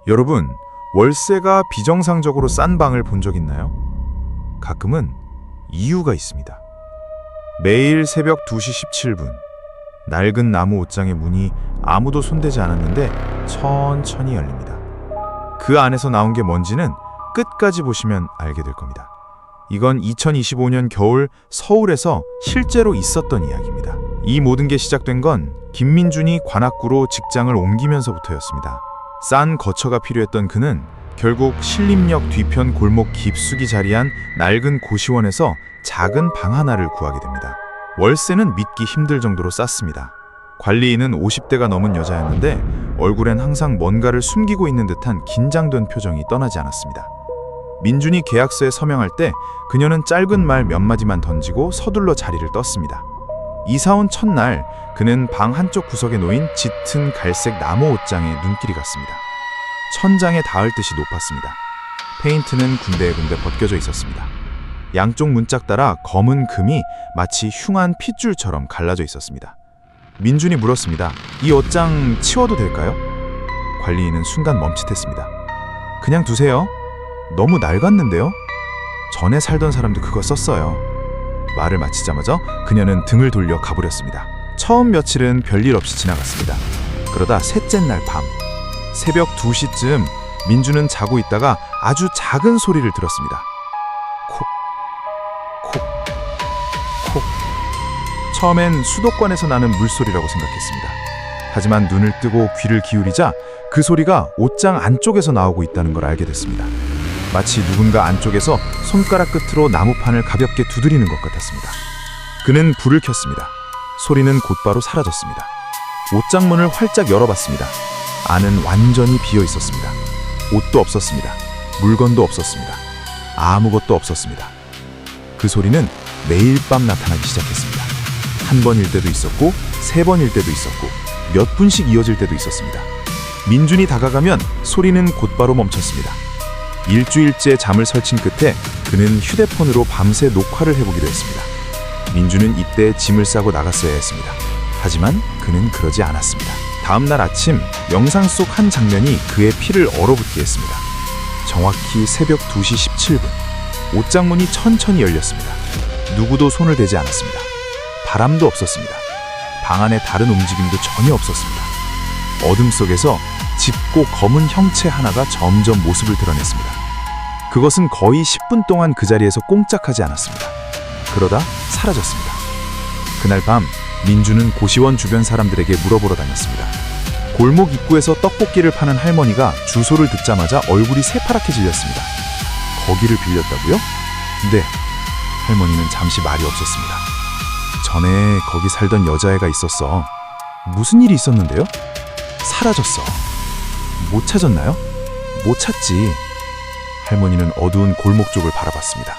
여러분, 월세가 비정상적으로 싼 방을 본 적 있나요? 가끔은 이유가 있습니다. 매일 새벽 2시 17분, 낡은 나무 옷장의 문이 아무도 손대지 않았는데 천천히 열립니다. 그 안에서 나온 게 뭔지는 끝까지 보시면 알게 될 겁니다. 이건 2025년 겨울 서울에서 실제로 있었던 이야기입니다. 이 모든 게 시작된 건 김민준이 관악구로 직장을 옮기면서부터였습니다. 싼 거처가 필요했던 그는 결국 신림역 뒤편 골목 깊숙이 자리한 낡은 고시원에서 작은 방 하나를 구하게 됩니다. 월세는 믿기 힘들 정도로 쌌습니다. 관리인은 50대가 넘은 여자였는데 얼굴엔 항상 뭔가를 숨기고 있는 듯한 긴장된 표정이 떠나지 않았습니다. 민준이 계약서에 서명할 때 그녀는 짧은 말 몇 마디만 던지고 서둘러 자리를 떴습니다. 이사 온 첫날 그는 방 한쪽 구석에 놓인 짙은 갈색 나무 옷장에 눈길이 갔습니다. 천장에 닿을 듯이 높았습니다. 페인트는 군데군데 벗겨져 있었습니다. 양쪽 문짝 따라 검은 금이 마치 흉한 핏줄처럼 갈라져 있었습니다. 민준이 물었습니다. 이 옷장 치워도 될까요? 관리인은 순간 멈칫했습니다. 그냥 두세요. 너무 낡았는데요? 전에 살던 사람도 그거 썼어요. 말을 마치자마자 그녀는 등을 돌려 가버렸습니다. 처음 며칠은 별일 없이 지나갔습니다. 그러다 셋째 날 밤, 새벽 2시쯤 민주는 자고 있다가 아주 작은 소리를 들었습니다. 콕, 콕, 콕. 처음엔 수도권에서 나는 물소리라고 생각했습니다. 하지만 눈을 뜨고 귀를 기울이자 그 소리가 옷장 안쪽에서 나오고 있다는 걸 알게 됐습니다. 마치 누군가 안쪽에서 손가락 끝으로 나무판을 가볍게 두드리는 것 같았습니다. 그는 불을 켰습니다. 소리는 곧바로 사라졌습니다. 옷장 문을 활짝 열어봤습니다. 안은 완전히 비어 있었습니다. 옷도 없었습니다. 물건도 없었습니다. 아무것도 없었습니다. 그 소리는 매일 밤 나타나기 시작했습니다. 한 번일 때도 있었고, 세 번일 때도 있었고, 몇 분씩 이어질 때도 있었습니다. 민준이 다가가면 소리는 곧바로 멈췄습니다. 일주일째 잠을 설친 끝에 그는 휴대폰으로 밤새 녹화를 해보기로 했습니다. 민준은 이때 짐을 싸고 나갔어야 했습니다. 하지만 그는 그러지 않았습니다. 다음 날 아침 영상 속 한 장면이 그의 피를 얼어붙게 했습니다. 정확히 새벽 2시 17분 옷장 문이 천천히 열렸습니다. 누구도 손을 대지 않았습니다. 바람도 없었습니다. 방 안에 다른 움직임도 전혀 없었습니다. 어둠 속에서 짙고 검은 형체 하나가 점점 모습을 드러냈습니다. 그것은 거의 10분 동안 그 자리에서 꼼짝하지 않았습니다. 그러다 사라졌습니다. 그날 밤 민주는 고시원 주변 사람들에게 물어보러 다녔습니다. 골목 입구에서 떡볶이를 파는 할머니가 주소를 듣자마자 얼굴이 새파랗게 질렸습니다. 거기를 빌렸다고요? 네. 할머니는 잠시 말이 없었습니다. 전에 거기 살던 여자애가 있었어. 무슨 일이 있었는데요? 사라졌어. 못 찾았나요? 못 찾지. 할머니는 어두운 골목 쪽을 바라봤습니다.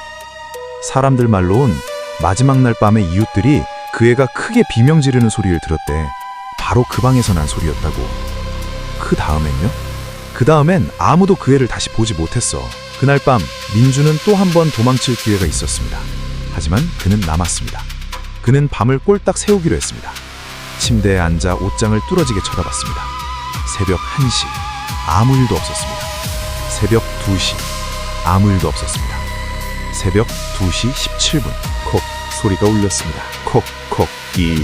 사람들 말로는 마지막 날 밤에 이웃들이 그 애가 크게 비명 지르는 소리를 들었대. 바로 그 방에서 난 소리였다고. 그 다음엔요? 그 다음엔 아무도 그 애를 다시 보지 못했어. 그날 밤 민주는 또 한 번 도망칠 기회가 있었습니다. 하지만 그는 남았습니다. 그는 밤을 꼴딱 새우기로 했습니다. 침대에 앉아 옷장을 뚫어지게 쳐다봤습니다. 새벽 1시 아무 일도 없었습니다. 새벽 2시 아무 일도 없었습니다. 새벽 2시 17분 콕 소리가 울렸습니다. 콕콕 이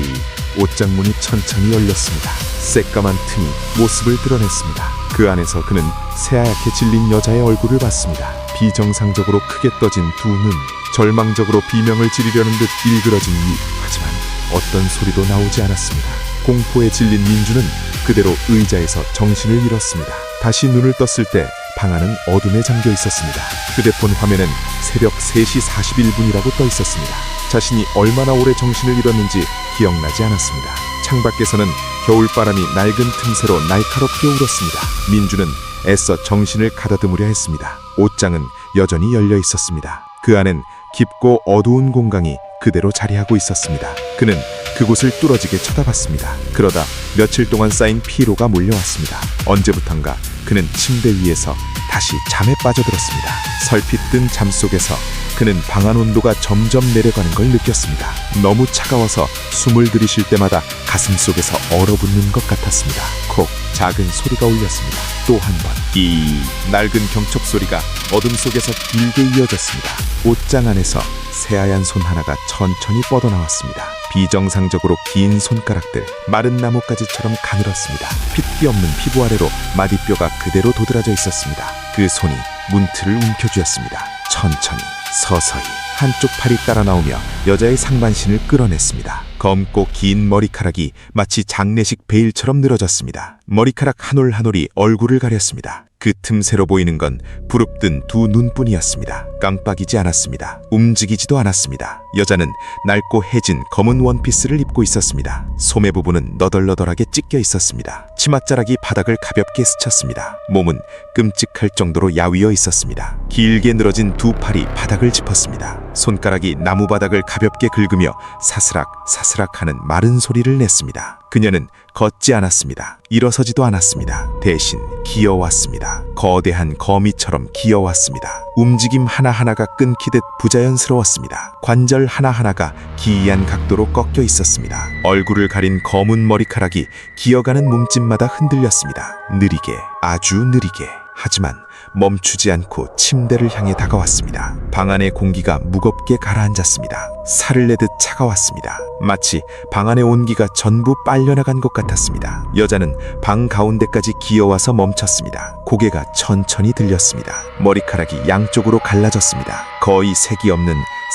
옷장 문이 천천히 열렸습니다. 새까만 틈이 모습을 드러냈습니다. 그 안에서 그는 새하얗게 질린 여자의 얼굴을 봤습니다. 비정상적으로 크게 떠진 두 눈, 절망적으로 비명을 지르려는 듯 일그러진 입. 하지만 어떤 소리도 나오지 않았습니다. 공포에 질린 민주는 그대로 의자에서 정신을 잃었습니다. 다시 눈을 떴을 때 방 안은 어둠에 잠겨 있었습니다. 휴대폰 화면엔 새벽 3시 41분이라고 떠 있었습니다. 자신이 얼마나 오래 정신을 잃었는지 기억나지 않았습니다. 창밖에서는 겨울바람이 낡은 틈새로 날카롭게 울었습니다. 민주는 애써 정신을 가다듬으려 했습니다. 옷장은 여전히 열려 있었습니다. 그 안엔 깊고 어두운 공간이 그대로 자리하고 있었습니다. 그는 그곳을 뚫어지게 쳐다봤습니다. 그러다 며칠 동안 쌓인 피로가 몰려왔습니다. 언제부턴가 그는 침대 위에서 다시 잠에 빠져들었습니다. 설핏 든 잠 속에서 그는 방안 온도가 점점 내려가는 걸 느꼈습니다. 너무 차가워서 숨을 들이쉴 때마다 가슴 속에서 얼어붙는 것 같았습니다. 콕 작은 소리가 울렸습니다. 또 한 번 이 낡은 경첩 소리가 어둠 속에서 길게 이어졌습니다. 옷장 안에서 새하얀 손 하나가 천천히 뻗어나왔습니다. 비정상적으로 긴 손가락들, 마른 나뭇가지처럼 가늘었습니다. 핏기 없는 피부 아래로 마디뼈가 그대로 도드라져 있었습니다. 그 손이 문틀을 움켜쥐었습니다. 천천히, 서서히 한쪽 팔이 따라 나오며 여자의 상반신을 끌어냈습니다. 검고 긴 머리카락이 마치 장례식 베일처럼 늘어졌습니다. 머리카락 한 올 한 올이 얼굴을 가렸습니다. 그 틈새로 보이는 건 부릅뜬 두 눈뿐이었습니다. 깜빡이지 않았습니다. 움직이지도 않았습니다. 여자는 낡고 해진 검은 원피스를 입고 있었습니다. 소매 부분은 너덜너덜하게 찢겨 있었습니다. 치맛자락이 바닥을 가볍게 스쳤습니다. 몸은 끔찍할 정도로 야위어 있었습니다. 길게 늘어진 두 팔이 바닥을 짚었습니다. 손가락이 나무 바닥을 가볍게 긁으며 사스락 사스락하는 마른 소리를 냈습니다. 그녀는 걷지 않았습니다. 일어서지도 않았습니다. 대신 기어왔습니다. 거대한 거미처럼 기어왔습니다. 움직임 하나하나가 끊기듯 부자연스러웠습니다. 관절 하나하나가 기이한 각도로 꺾여 있었습니다. 얼굴을 가린 검은 머리카락이 기어가는 몸집마다 흔들렸습니다. 느리게, 아주 느리게. 하지만 멈추지 않고 침대를 향해 다가왔습니다. 방 안의 공기가 무겁게 가라앉았습니다. 살을 내듯 차가웠습니다. 마치 방 안의 온기가 전부 빨려나간 것 같았습니다. 여자는 방 가운데까지 기어와서 멈췄습니다. 고개가 천천히 들렸습니다. 머리카락이 양쪽으로 갈라졌습니다. 거의 색이 없는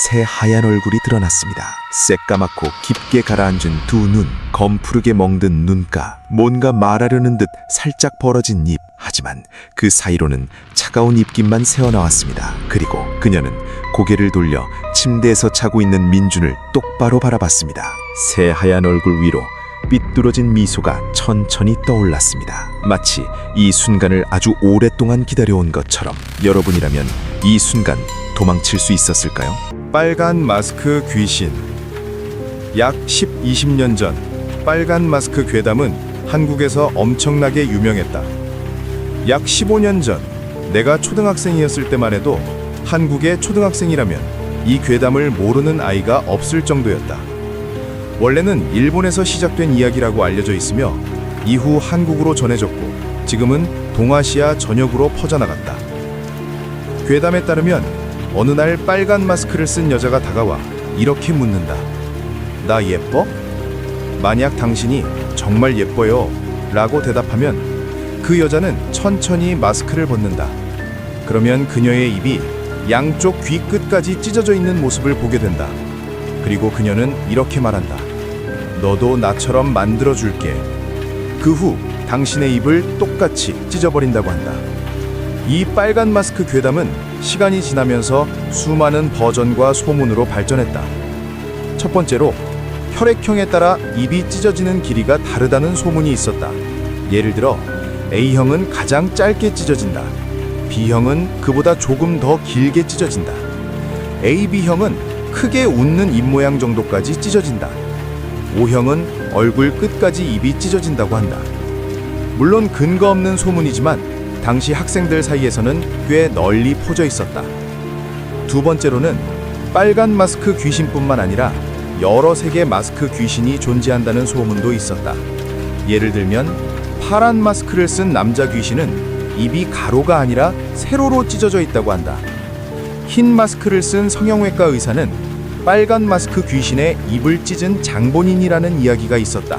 새하얀 얼굴이 드러났습니다. 새까맣고 깊게 가라앉은 두 눈, 검푸르게 멍든 눈가, 뭔가 말하려는 듯 살짝 벌어진 입. 하지만 그 사이로는 차가운 입김만 새어나왔습니다. 그리고 그녀는 고개를 돌려 침대에서 자고 있는 민준을 똑바로 바라봤습니다. 새하얀 얼굴 위로 삐뚤어진 미소가 천천히 떠올랐습니다. 마치 이 순간을 아주 오랫동안 기다려온 것처럼. 여러분이라면 이 순간 도망칠 수 있었을까요? 빨간 마스크 귀신. 약 20년 전 빨간 마스크 괴담은 한국에서 엄청나게 유명했다. 약 15년 전 내가 초등학생이었을 때만 해도 한국의 초등학생이라면 이 괴담을 모르는 아이가 없을 정도였다. 원래는 일본에서 시작된 이야기라고 알려져 있으며 이후 한국으로 전해졌고 지금은 동아시아 전역으로 퍼져나갔다. 괴담에 따르면 어느 날 빨간 마스크를 쓴 여자가 다가와 이렇게 묻는다. 나 예뻐? 만약 당신이 정말 예뻐요 라고 대답하면 그 여자는 천천히 마스크를 벗는다. 그러면 그녀의 입이 양쪽 귀 끝까지 찢어져 있는 모습을 보게 된다. 그리고 그녀는 이렇게 말한다. 너도 나처럼 만들어줄게. 그 후 당신의 입을 똑같이 찢어버린다고 한다. 이 빨간 마스크 괴담은 시간이 지나면서 수많은 버전과 소문으로 발전했다. 첫 번째로 혈액형에 따라 입이 찢어지는 길이가 다르다는 소문이 있었다. 예를 들어 A형은 가장 짧게 찢어진다. B형은 그보다 조금 더 길게 찢어진다. AB형은 크게 웃는 입 모양 정도까지 찢어진다. O형은 얼굴 끝까지 입이 찢어진다고 한다. 물론 근거 없는 소문이지만 당시 학생들 사이에서는 꽤 널리 퍼져 있었다. 두 번째로는 빨간 마스크 귀신뿐만 아니라 여러 색의 마스크 귀신이 존재한다는 소문도 있었다. 예를 들면 파란 마스크를 쓴 남자 귀신은 입이 가로가 아니라 세로로 찢어져 있다고 한다. 흰 마스크를 쓴 성형외과 의사는 빨간 마스크 귀신의 입을 찢은 장본인이라는 이야기가 있었다.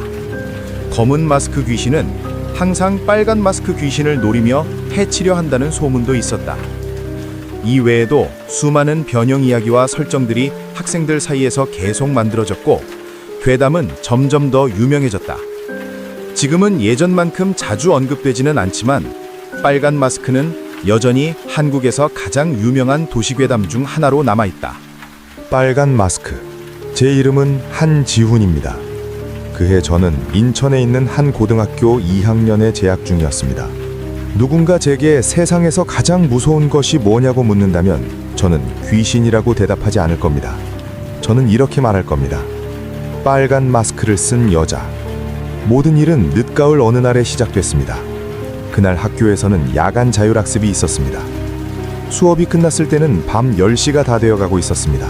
검은 마스크 귀신은 항상 빨간 마스크 귀신을 노리며 해치려 한다는 소문도 있었다. 이 외에도 수많은 변형 이야기와 설정들이 학생들 사이에서 계속 만들어졌고 괴담은 점점 더 유명해졌다. 지금은 예전만큼 자주 언급되지는 않지만 빨간 마스크는 여전히 한국에서 가장 유명한 도시괴담 중 하나로 남아있다. 빨간 마스크. 제 이름은 한지훈입니다. 그해 저는 인천에 있는 한 고등학교 2학년에 재학 중이었습니다. 누군가 제게 세상에서 가장 무서운 것이 뭐냐고 묻는다면 저는 귀신이라고 대답하지 않을 겁니다. 저는 이렇게 말할 겁니다. 빨간 마스크를 쓴 여자. 모든 일은 늦가을 어느 날에 시작됐습니다. 그날 학교에서는 야간 자율학습이 있었습니다. 수업이 끝났을 때는 밤 10시가 다 되어가고 있었습니다.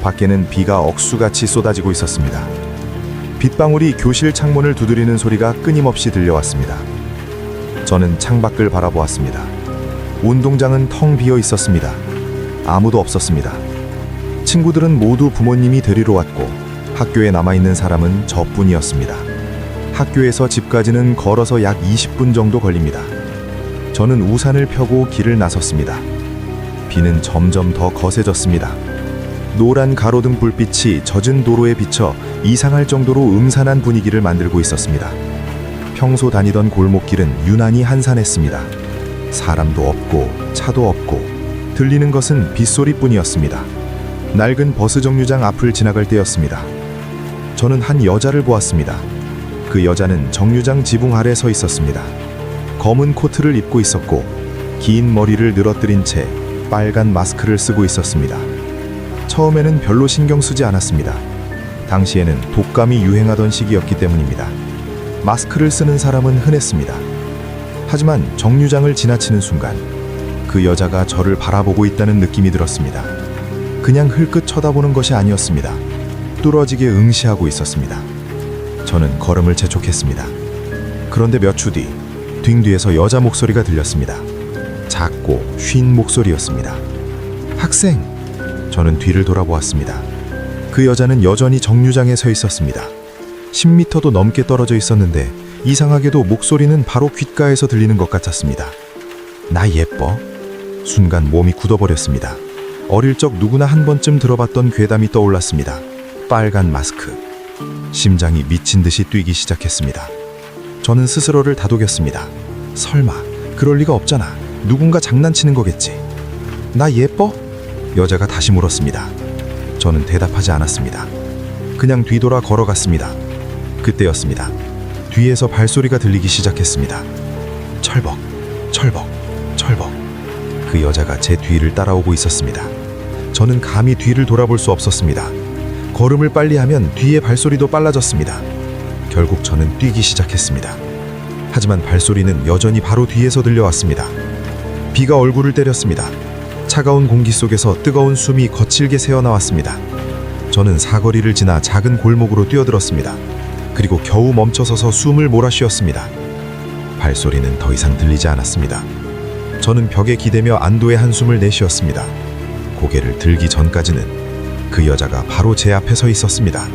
밖에는 비가 억수같이 쏟아지고 있었습니다. 빗방울이 교실 창문을 두드리는 소리가 끊임없이 들려왔습니다. 저는 창밖을 바라보았습니다. 운동장은 텅 비어 있었습니다. 아무도 없었습니다. 친구들은 모두 부모님이 데리러 왔고 학교에 남아있는 사람은 저뿐이었습니다. 학교에서 집까지는 걸어서 약 20분 정도 걸립니다. 저는 우산을 펴고 길을 나섰습니다. 비는 점점 더 거세졌습니다. 노란 가로등 불빛이 젖은 도로에 비쳐 이상할 정도로 음산한 분위기를 만들고 있었습니다. 평소 다니던 골목길은 유난히 한산했습니다. 사람도 없고 차도 없고 들리는 것은 빗소리뿐이었습니다. 낡은 버스 정류장 앞을 지나갈 때였습니다. 저는 한 여자를 보았습니다. 그 여자는 정류장 지붕 아래 서 있었습니다. 검은 코트를 입고 있었고 긴 머리를 늘어뜨린 채 빨간 마스크를 쓰고 있었습니다. 처음에는 별로 신경 쓰지 않았습니다. 당시에는 독감이 유행하던 시기였기 때문입니다. 마스크를 쓰는 사람은 흔했습니다. 하지만 정류장을 지나치는 순간 그 여자가 저를 바라보고 있다는 느낌이 들었습니다. 그냥 흘끗 쳐다보는 것이 아니었습니다. 뚫어지게 응시하고 있었습니다. 저는 걸음을 재촉했습니다. 그런데 몇 초 뒤, 등 뒤에서 여자 목소리가 들렸습니다. 작고 쉰 목소리였습니다. 학생! 저는 뒤를 돌아보았습니다. 그 여자는 여전히 정류장에 서 있었습니다. 10m도 넘게 떨어져 있었는데 이상하게도 목소리는 바로 귓가에서 들리는 것 같았습니다. 나 예뻐? 순간 몸이 굳어버렸습니다. 어릴 적 누구나 한 번쯤 들어봤던 괴담이 떠올랐습니다. 빨간 마스크. 심장이 미친 듯이 뛰기 시작했습니다. 저는 스스로를 다독였습니다. 설마 그럴 리가 없잖아. 누군가 장난치는 거겠지. 나 예뻐? 여자가 다시 물었습니다. 저는 대답하지 않았습니다. 그냥 뒤돌아 걸어갔습니다. 그때였습니다. 뒤에서 발소리가 들리기 시작했습니다. 철벅, 철벅, 철벅. 그 여자가 제 뒤를 따라오고 있었습니다. 저는 감히 뒤를 돌아볼 수 없었습니다. 걸음을 빨리 하면 뒤의 발소리도 빨라졌습니다. 결국 저는 뛰기 시작했습니다. 하지만 발소리는 여전히 바로 뒤에서 들려왔습니다. 비가 얼굴을 때렸습니다. 차가운 공기 속에서 뜨거운 숨이 거칠게 새어나왔습니다. 저는 사거리를 지나 작은 골목으로 뛰어들었습니다. 그리고 겨우 멈춰서서 숨을 몰아쉬었습니다. 발소리는 더 이상 들리지 않았습니다. 저는 벽에 기대며 안도의 한숨을 내쉬었습니다. 고개를 들기 전까지는 그 여자가 바로 제 앞에 서 있었습니다.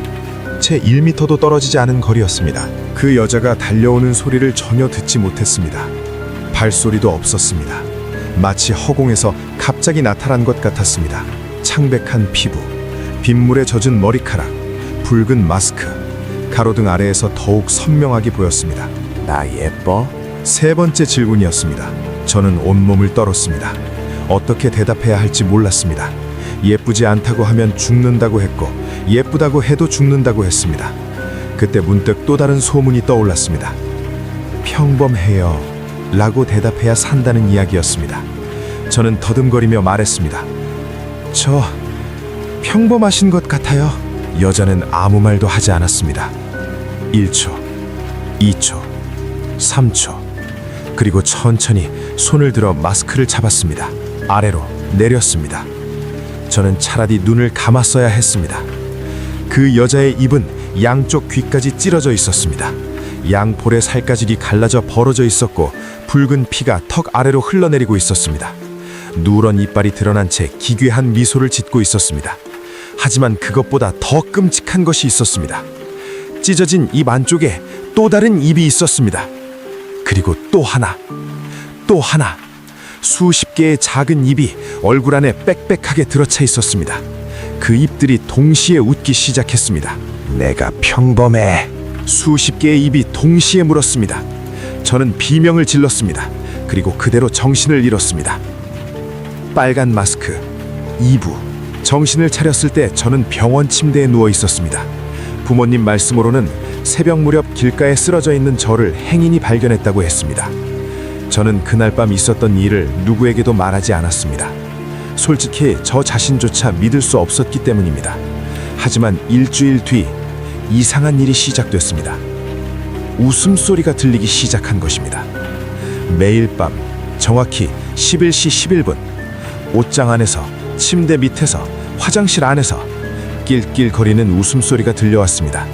채 1m도 떨어지지 않은 거리였습니다. 그 여자가 달려오는 소리를 전혀 듣지 못했습니다. 발소리도 없었습니다. 마치 허공에서 갑자기 나타난 것 같았습니다. 창백한 피부, 빗물에 젖은 머리카락, 붉은 마스크, 가로등 아래에서 더욱 선명하게 보였습니다. 나 예뻐? 세 번째 질문이었습니다. 저는 온몸을 떨었습니다. 어떻게 대답해야 할지 몰랐습니다. 예쁘지 않다고 하면 죽는다고 했고 예쁘다고 해도 죽는다고 했습니다. 그때 문득 또 다른 소문이 떠올랐습니다. 평범해요 라고 대답해야 산다는 이야기였습니다. 저는 더듬거리며 말했습니다. 저 평범하신 것 같아요. 여자는 아무 말도 하지 않았습니다. 1초, 2초, 3초, 그리고 천천히 손을 들어 마스크를 잡았습니다. 아래로 내렸습니다. 저는 차라리 눈을 감았어야 했습니다. 그 여자의 입은 양쪽 귀까지 찌러져 있었습니다. 양볼의 살가죽이 갈라져 벌어져 있었고 붉은 피가 턱 아래로 흘러내리고 있었습니다. 누런 이빨이 드러난 채 기괴한 미소를 짓고 있었습니다. 하지만 그것보다 더 끔찍한 것이 있었습니다. 찢어진 입 안쪽에 또 다른 입이 있었습니다. 그리고 또 하나, 또 하나. 수십 개의 작은 입이 얼굴 안에 빽빽하게 들어차 있었습니다. 그 입들이 동시에 웃기 시작했습니다. 내가 평범해. 수십 개의 입이 동시에 물었습니다. 저는 비명을 질렀습니다. 그리고 그대로 정신을 잃었습니다. 빨간 마스크, 2부. 정신을 차렸을 때 저는 병원 침대에 누워 있었습니다. 부모님 말씀으로는 새벽 무렵 길가에 쓰러져 있는 저를 행인이 발견했다고 했습니다. 저는 그날 밤 있었던 일을 누구에게도 말하지 않았습니다. 솔직히 저 자신조차 믿을 수 없었기 때문입니다. 하지만 일주일 뒤 이상한 일이 시작됐습니다. 웃음소리가 들리기 시작한 것입니다. 매일 밤 정확히 11시 11분 옷장 안에서, 침대 밑에서, 화장실 안에서 낄낄거리는 웃음소리가 들려왔습니다.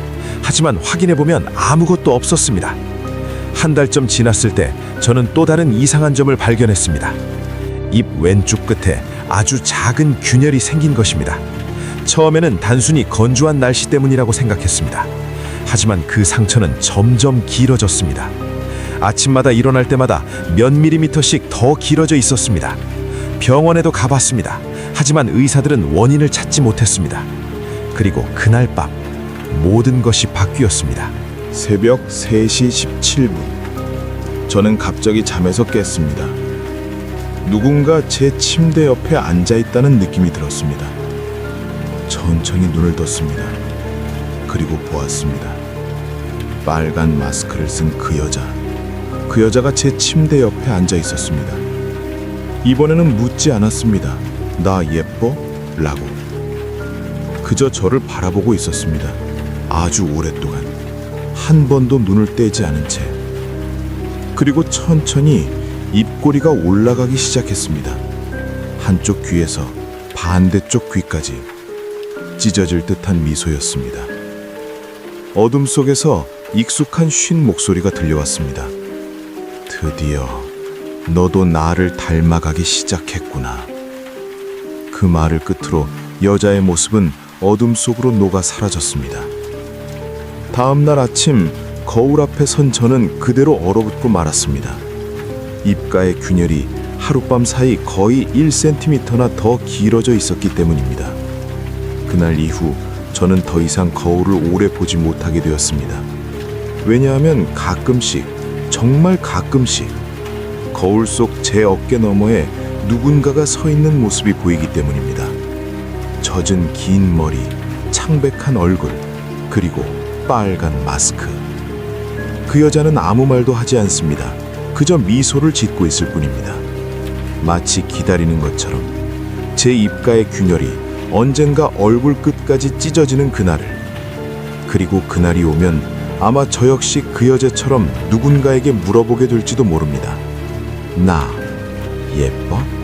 하지만 확인해보면 아무것도 없었습니다. 한 달쯤 지났을 때 저는 또 다른 이상한 점을 발견했습니다. 입 왼쪽 끝에 아주 작은 균열이 생긴 것입니다. 처음에는 단순히 건조한 날씨 때문이라고 생각했습니다. 하지만 그 상처는 점점 길어졌습니다. 아침마다 일어날 때마다 몇 밀리미터씩 더 길어져 있었습니다. 병원에도 가봤습니다. 하지만 의사들은 원인을 찾지 못했습니다. 그리고 그날 밤 모든 것이 바뀌었습니다. 새벽 3시 17분. 저는 갑자기 잠에서 깼습니다. 누군가 제 침대 옆에 앉아 있다는 느낌이 들었습니다. 천천히 눈을 떴습니다. 그리고 보았습니다. 빨간 마스크를 쓴 그 여자. 그 여자가 제 침대 옆에 앉아 있었습니다. 이번에는 묻지 않았습니다. 나 예뻐? 라고. 그저 저를 바라보고 있었습니다. 아주 오랫동안. 한 번도 눈을 떼지 않은 채. 그리고 천천히 입꼬리가 올라가기 시작했습니다. 한쪽 귀에서 반대쪽 귀까지 찢어질 듯한 미소였습니다. 어둠 속에서 익숙한 쉰 목소리가 들려왔습니다. 드디어 너도 나를 닮아가기 시작했구나. 그 말을 끝으로 여자의 모습은 어둠 속으로 녹아 사라졌습니다. 다음 날 아침 거울 앞에 선 저는 그대로 얼어붙고 말았습니다. 입가의 균열이 하룻밤 사이 거의 1cm나 더 길어져 있었기 때문입니다. 그날 이후 저는 더 이상 거울을 오래 보지 못하게 되었습니다. 왜냐하면 가끔씩, 정말 가끔씩 거울 속 제 어깨 너머에 누군가가 서 있는 모습이 보이기 때문입니다. 젖은 긴 머리, 창백한 얼굴, 그리고 빨간 마스크. 그 여자는 아무 말도 하지 않습니다. 그저 미소를 짓고 있을 뿐입니다. 마치 기다리는 것처럼 제 입가의 균열이 언젠가 얼굴 끝까지 찢어지는 그날을. 그리고 그날이 오면 아마 저 역시 그 여자처럼 누군가에게 물어보게 될지도 모릅니다. 나 예뻐?